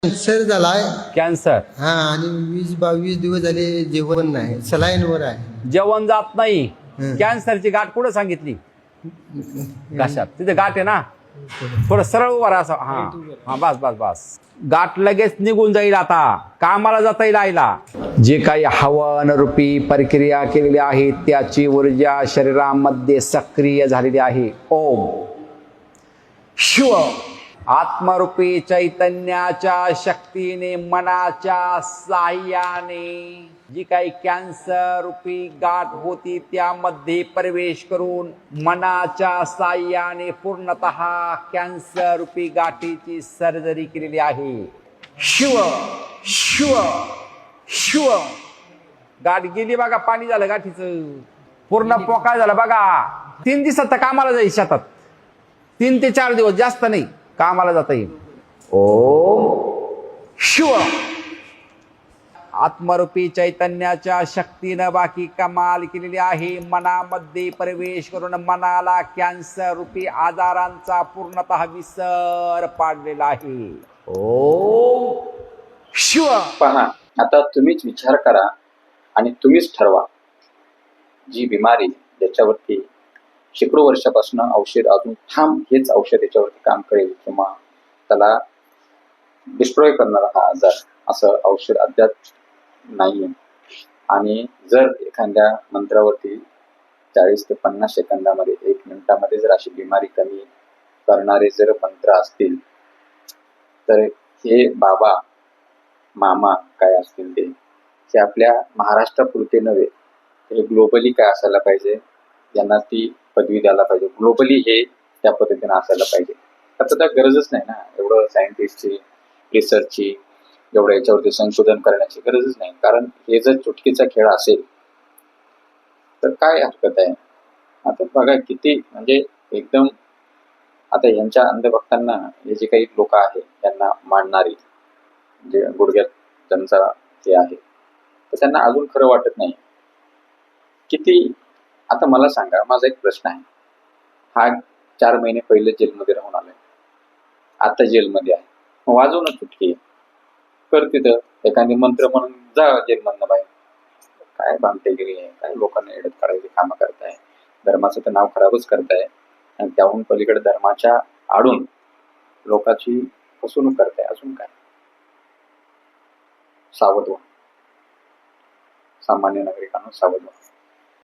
Cancer झालाय. Cancer. हा, आणि 20-22 दिवस झाले जेवण नाही, सलाईनवर आहे. जेवण जात नाही. हं. कॅन्सरची गाठ कुठं सांगितली? घशात. तिथे गाठ आहे ना, थोडं सरळ उभा राहा असं. हा हा, बस बस बस. गाठ लगेच निघून जाईल. आता कामाला जाता येईल आईला. जे काही हवन रूपी प्रक्रिया केलेली आहे त्याची ऊर्जा शरीरामध्ये सक्रिय झालेली आहे. ओम शिव आत्मरूपी चैतन्याच्या शक्तीने, मनाच्या साह्याने जी काही कॅन्सर रूपी गाठ होती त्यामध्ये प्रवेश करून मनाच्या साह्याने पूर्णतः कॅन्सर रूपी गाठीची सर्जरी केलेली आहे. शिव शिव शिव. गाठ गेली बघा, पाणी झालं गाठीचं, पूर्ण पोकळ झालं बघा. 3 दिवसात कामाला जाईल शेतात. 3 ते 4 दिवस, जास्त नाही, कामाला जाता येईल. ओम शिव आत्मरूपी चैतन्याच्या शक्तीनं बाकी कमाल केलेली आहे. मनामध्ये प्रवेश करून मनाला कॅन्सर रूपी आजारांचा पूर्णतः विसर पाडलेला आहे. ओम शिव. पहा, आता तुम्हीच विचार करा आणि तुम्हीच ठरवा. जी बिमारी ज्याच्यावरती शेकडो वर्षापासून औषध अजून हेच औषध याच्यावरती काम करेल किंवा त्याला डिस्ट्रॉय करणारा हा आजार, असं औषध अद्याप नाहीये. आणि जर एखाद्या मंत्रावरती 40 ते 50 सेकंदामध्ये, 1 मिनिटामध्ये जर अशी बिमारी कमी करणारे जर मंत्र असतील, तर हे बाबा मामा काय असतील ते आपल्या महाराष्ट्रापुरते नव्हे, हे ग्लोबली काय असायला पाहिजे, यांना ती पदवी द्यायला पाहिजे. ग्लोबली हे त्या पद्धतीने असायला पाहिजे. आता त्या गरजच नाही ना एवढं सायंटिस्टची, रिसर्चची, एवढं याच्यावरती संशोधन करण्याची गरजच नाही. कारण हे जर चुटकीचा खेळ असेल तर काय हरकत आहे. आता बघा किती म्हणजे एकदम, आता यांच्या अंधभक्तांना, हे जे काही लोक आहेत त्यांना मांडणारी, जे गुडघ्यात त्यांचा हे आहे, तर त्यांना अजून खरं वाटत नाही. किती. आता मला सांगा, माझा एक प्रश्न आहे. हा 4 महिने पहिले जेलमध्ये राहून आलाय, आता जेलमध्ये आहे, मग वाजव ना चुटकी, कर तिथं एखादी मंत्र म्हणून जा जेलमधनं बाहेर. काय भामटेगिरी आहे, काय लोकांना एडत काढायची कामं करताय, धर्माचं तर नाव खराबच करताय, आणि त्याहून पलीकडे धर्माच्या आडून लोकांची फसवणूक करताय. अजून काय. सावध व्हा, सामान्य नागरिकांना सावध व्हा.